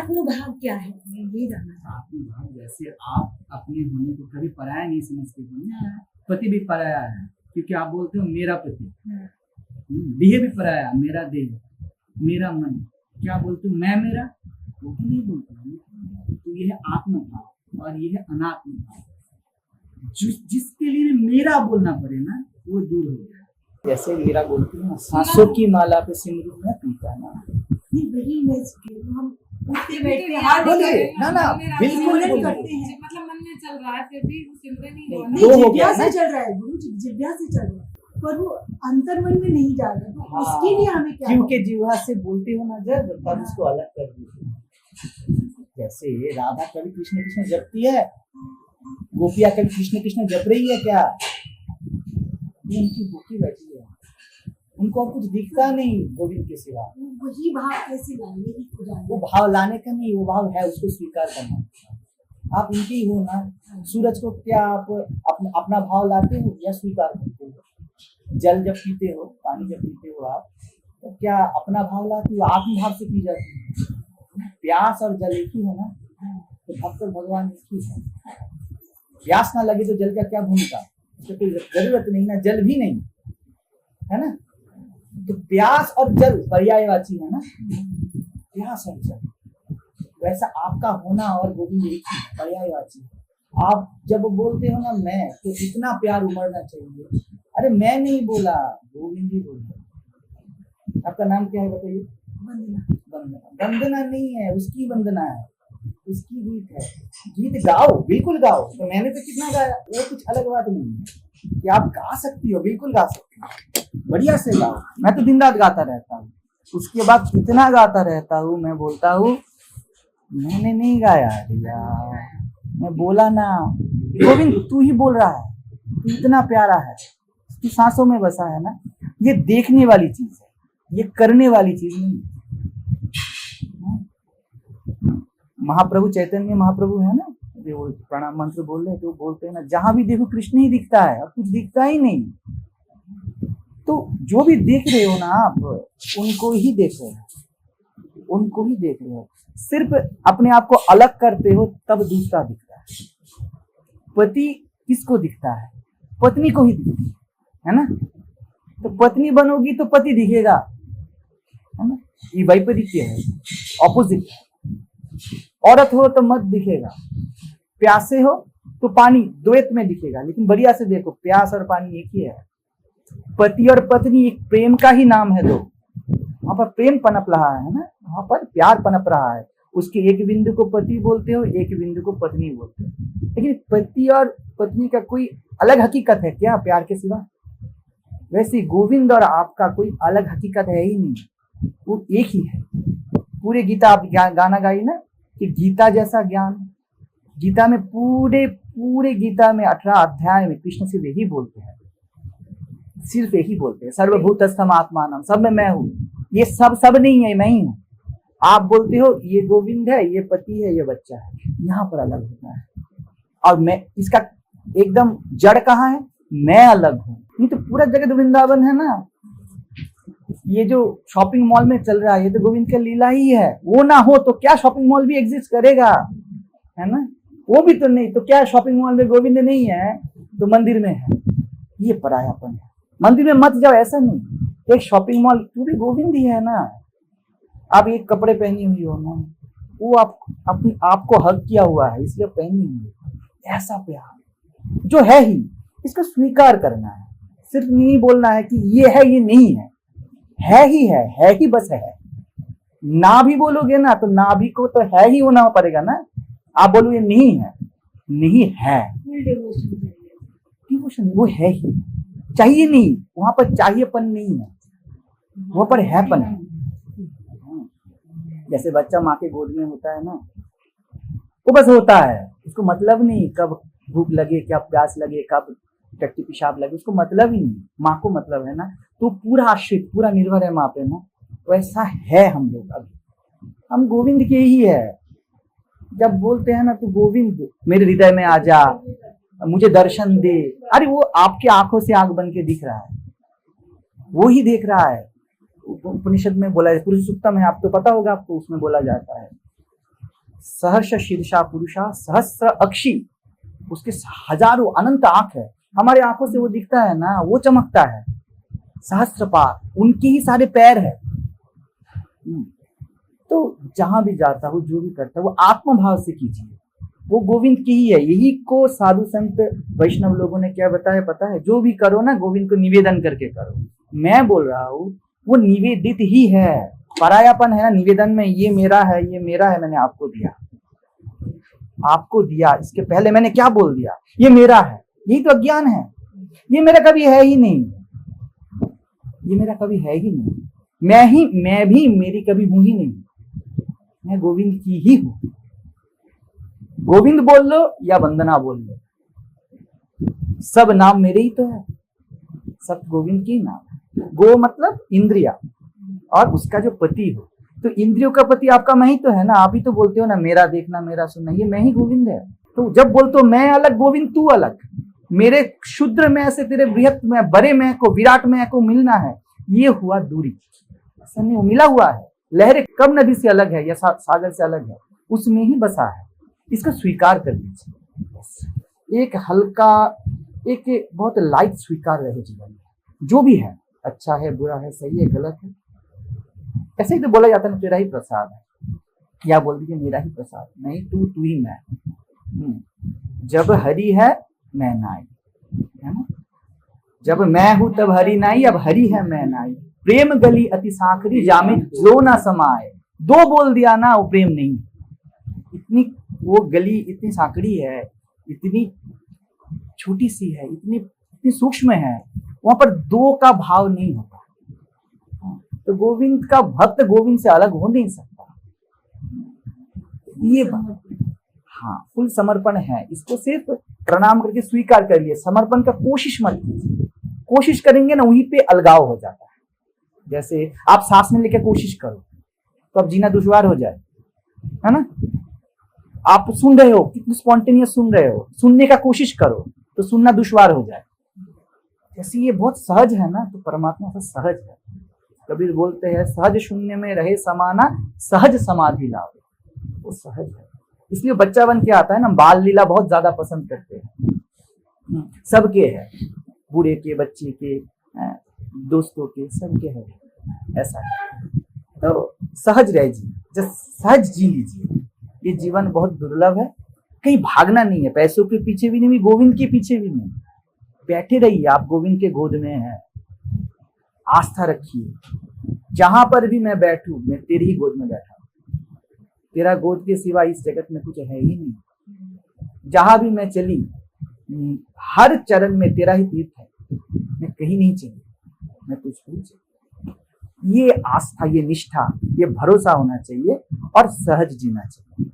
आत्मभाव क्या है, मैं ये जानना चाहती आत्मभाव जैसे आप अपने होने को कभी पराया नहीं समझते हो, हूँ। पति भी पराया है, क्योंकि आप बोलते हो मेरा पति, हाँ, देह भी पराया, मेरा देह, मेरा मन, क्या बोलते हो मैं मेरा, वो भी नहीं बोलते। तो ये है आत्मभाव और ये है अनात्म भाव। जिसके लिए मेरा बोलना पड़े ना, वो दूर हो गया। जैसे मीरा बोलती है ना, सांसों की माला पे सिमरू में पीता ना, ये वही मैं हम उठते बैठते तो हाथ बोलिए ना बिल्कुल सिमरन बोलिए। करते हैं। मतलब मन में चल रहा है फिर भी वो सिमरन ही हुआ ना। दो नहीं, हो गया जिज्ञासा ना। चल रहा है गुरु जी, जिज्ञासा चल रहा है, पर वो अंतर्मन में नहीं जा रहा, तो हाँ, उसके लिए हमें क्या क्योंकि जीवा से बोलते हो ना जब, तब उसको अलग कर दीजिए। जैसे राधा कभी कृष्ण कृष्ण जपती है, गोपिया कभी कृष्ण कृष्ण जप रही है क्या? ये उनकी भूखी बैठी है, उनको और कुछ दिखता नहीं गोविंद के सिवा। वही भाव कैसे लाने की खुदा वो भाव लाने का नहीं, वो भाव है, उसको स्वीकार करना। आप इनके ही हो ना। सूरज को क्या आप अपना भाव लाते हो या स्वीकार करते हो? जल जब पीते हो, पानी जब पीते हो आप, तो क्या अपना भाव लाते हो, आत्म भाव से पी जाते हो? प्यास और जल एक ही है ना, तो भक्त और भगवान एक ही है। प्यास ना लगे तो जल का क्या भूमिका, उसको कोई जरूरत नहीं ना, जल भी नहीं है ना। तो प्यास और जल पर्यायवाची है ना, प्यास और जल। वैसा आपका होना और गोविंद एक ही पर्यायवाची। आप जब बोलते हो ना मैं, तो इतना प्यार उमड़ना चाहिए। अरे मैं नहीं बोला, गोविंद ही बोला। आपका नाम क्या है बताइए? वंदना। वंदना नहीं है, उसकी वंदना है, उसकी गीत है। गीत गाओ, बिल्कुल गाओ। तो मैंने तो कितना गाया, वो कुछ अलग बात नहीं है कि आप गा सकती हो, बिल्कुल गा सकती हो, बढ़िया से गाओ। मैं तो दिन रात गाता रहता हूँ, उसके बाद इतना गाता रहता हूँ, मैं बोलता हूँ मैंने नहीं गाया रिया, मैं बोला ना, गोविंद तू ही बोल रहा है, तू इतना प्यारा है, तू सांसों में बसा है ना। ये देखने वाली चीज है, ये करने वाली चीज नहीं है। महाप्रभु चैतन्य महाप्रभु है ना, जो प्रणाम मंत्र बोल रहे हैं, तो बोलते हैं ना, जहां भी देखो कृष्ण ही दिखता है, अब कुछ दिखता ही नहीं। तो जो भी देख रहे हो ना आप, उनको ही देख रहे हो, उनको ही देख रहे हो। सिर्फ अपने आप को अलग करते हो तब दूसरा दिखता है। पति किसको दिखता है? पत्नी को ही दिखती है ना। तो पत्नी बनोगी तो पति दिखेगा, है ना। ये वैपरीत्य है, ऑपोजिट है। औरत हो तो मत दिखेगा, प्यासे हो तो पानी द्वैत में दिखेगा। लेकिन बढ़िया से देखो, प्यास और पानी एक ही है। पति और पत्नी एक प्रेम का ही नाम है। दो वहां पर प्रेम पनप रहा है ना, वहां पर प्यार पनप रहा है। उसके एक बिंदु को पति बोलते हो, एक बिंदु को पत्नी बोलते हो। लेकिन पति और पत्नी का कोई अलग हकीकत है क्या प्यार के सिवा? वैसे गोविंद और आपका कोई अलग हकीकत है ही नहीं, वो एक ही है। पूरे गीता आप गाना गाई ना कि गीता जैसा ज्ञान। गीता में पूरे गीता में 18 अध्याय में कृष्ण सिर्फ यही बोलते हैं, सिर्फ यही बोलते हैं, सर्वभूतस्थम आत्मानम, सब में मैं हूँ। ये सब नहीं है, मैं ही हूँ। आप बोलते हो ये गोविंद है, ये पति है, ये बच्चा है, यहाँ पर अलग होता है। और मैं इसका एकदम जड़ कहाँ है? मैं अलग हूँ। ये तो पूरा जगत वृंदावन है ना। ये जो शॉपिंग मॉल में चल रहा है, ये तो गोविंद का लीला ही है। वो ना हो तो क्या शॉपिंग मॉल भी एग्जिस्ट करेगा, है ना। वो भी तो नहीं, तो क्या शॉपिंग मॉल में गोविंद नहीं है तो मंदिर में है? ये परायापन है। मंदिर में मत जाओ, ऐसा नहीं। एक शॉपिंग मॉल तू भी गोविंद ही है ना। आप एक कपड़े पहनी हुई हो ना, वो आपको हक किया हुआ है, इसलिए पहनी हुई है। ऐसा प्यार जो है ही, इसको स्वीकार करना है। सिर्फ नहीं बोलना है कि ये है, ये नहीं है, है ही बस है। ना भी बोलोगे ना तो ना भी को तो है ही होना पड़ेगा ना। आप बोलो ये नहीं है, नहीं है, डिवोशन वो है ही, चाहिए नहीं। वहां पर चाहिएपन नहीं है, वहां पर हैपन है। जैसे बच्चा माँ के गोद में होता है ना, वो बस होता है, उसको मतलब नहीं कब भूख लगे, क्या प्यास लगे, कब टट्टी पेशाब लगे, उसको मतलब ही नहीं। माँ को मतलब है ना, तो पूरा आश्रित, पूरा निर्भर है माँ पे ना। वैसा है हम लोग। अभी हम गोविंद के ही है। जब बोलते हैं ना तो गोविंद मेरे हृदय में आ जा, मुझे दर्शन दे, अरे वो आपके आंखों से आंख बन के दिख रहा है, वो ही देख रहा है। उपनिषद में बोला है, पुरुष सूक्तम है, आप तो पता होगा आपको, उसमें बोला जाता है सहर्ष शीर्षा पुरुषा सहस्र अक्षी, उसके हजारों अनंत आंख है, हमारे आंखों से वो दिखता है ना, वो चमकता है। सहस्र पार, उनके ही सारे पैर है। तो जहां भी जाता हो, जो भी करता है, वो आत्म भाव से कीजिए, वो गोविंद की ही है। यही को साधु संत वैष्णव लोगों ने क्या बताया पता है? जो भी करो ना, गोविंद को निवेदन करके करो। मैं बोल रहा हूँ वो निवेदित ही है, परायापन है ना निवेदन में, ये मेरा है, ये मेरा है, मैंने आपको दिया, आपको दिया, इसके पहले मैंने क्या बोल दिया? ये मेरा है। यही तो अज्ञान है। ये मेरा कभी है ही नहीं, ये मेरा कभी है ही नहीं, मैं भी मेरी कभी हूं ही नहीं, मैं गोविंद की ही हूं। गोविंद बोल लो या वंदना बोल लो, सब नाम मेरे ही तो है, सब गोविंद की नाम है। गो मतलब इंद्रिया, और उसका जो पति हो, तो इंद्रियों का पति आपका मैं ही तो है ना। आप ही तो बोलते हो ना, मेरा देखना मेरा सुनना, ये मैं ही गोविंद है। तो जब बोलते हो मैं अलग गोविंद तू अलग, मेरे क्षुद्र में से तेरे बृहत में, बड़े में को, विराट में को मिलना है, ये हुआ दूरी। ऐसा नहीं, मिला हुआ है। लहरें कब नदी से अलग है या सागर से अलग है, उसमें ही बसा है। इसको स्वीकार कर लीजिए। एक हल्का, एक बहुत लाइट स्वीकार रहे जीवन में, जो भी है, अच्छा है, बुरा है, सही है, गलत है। ऐसे ही तो बोला जाता है ना, तेरा ही प्रसाद है, या बोल दीजिए मेरा ही प्रसाद। नहीं, तू ही मैं। जब हरि है मैं नाई, है ना। जब मैं हूं तब हरि नाई, अब हरि है मैं नाई। प्रेम गली अति सांकरी, जामे जो ना समाए। दो बोल दिया ना, वो प्रेम नहीं। इतनी वो गली इतनी सांकड़ी है, इतनी छोटी सी है, इतनी सूक्ष्म है, वहां पर दो का भाव नहीं होता। तो गोविंद का भक्त गोविंद से अलग हो नहीं सकता। ये हाँ, फुल समर्पण है। इसको सिर्फ प्रणाम करके स्वीकार कर लिए, समर्पण का कोशिश मत कीजिए। कोशिश करेंगे ना, वहीं पे अलगाव हो जाता है। जैसे आप सांस में लेके कोशिश करो तो अब जीना दुश्वार हो जाए, है ना। आप सुन रहे हो, कितनी स्पॉन्टेनियस सुन रहे हो, सुनने का कोशिश करो तो सुनना दुश्वार हो जाए। जैसे ये बहुत सहज है ना, तो परमात्मा से सहज है। कबीर बोलते हैं, सहज शून्य में रहे समाना, सहज समाधि लाओ। वो सहज है, इसलिए बच्चा बन के आता है ना। बाल लीला बहुत ज्यादा पसंद करते हैं, सबके है, बूढ़े के, बच्चे के, दोस्तों के, सबके है। ऐसा है, तो सहज रहिए, जब सहज जी लीजिए। ये जीवन बहुत दुर्लभ है, कहीं भागना नहीं है, पैसों के पीछे भी नहीं, गोविंद के पीछे भी नहीं। बैठे रहिए, आप गोविंद के गोद में हैं, आस्था रखिए। जहां पर भी मैं बैठूं, मैं तेरी ही गोद में बैठा हूं। तेरा गोद के सिवा इस जगत में कुछ है ही नहीं। जहां भी मैं चली, हर चरण में तेरा ही तीर्थ है, मैं कहीं नहीं चली, मैं तुझ पर चली। ये आस्था, ये निष्ठा, ये भरोसा होना चाहिए और सहज जीना चाहिए।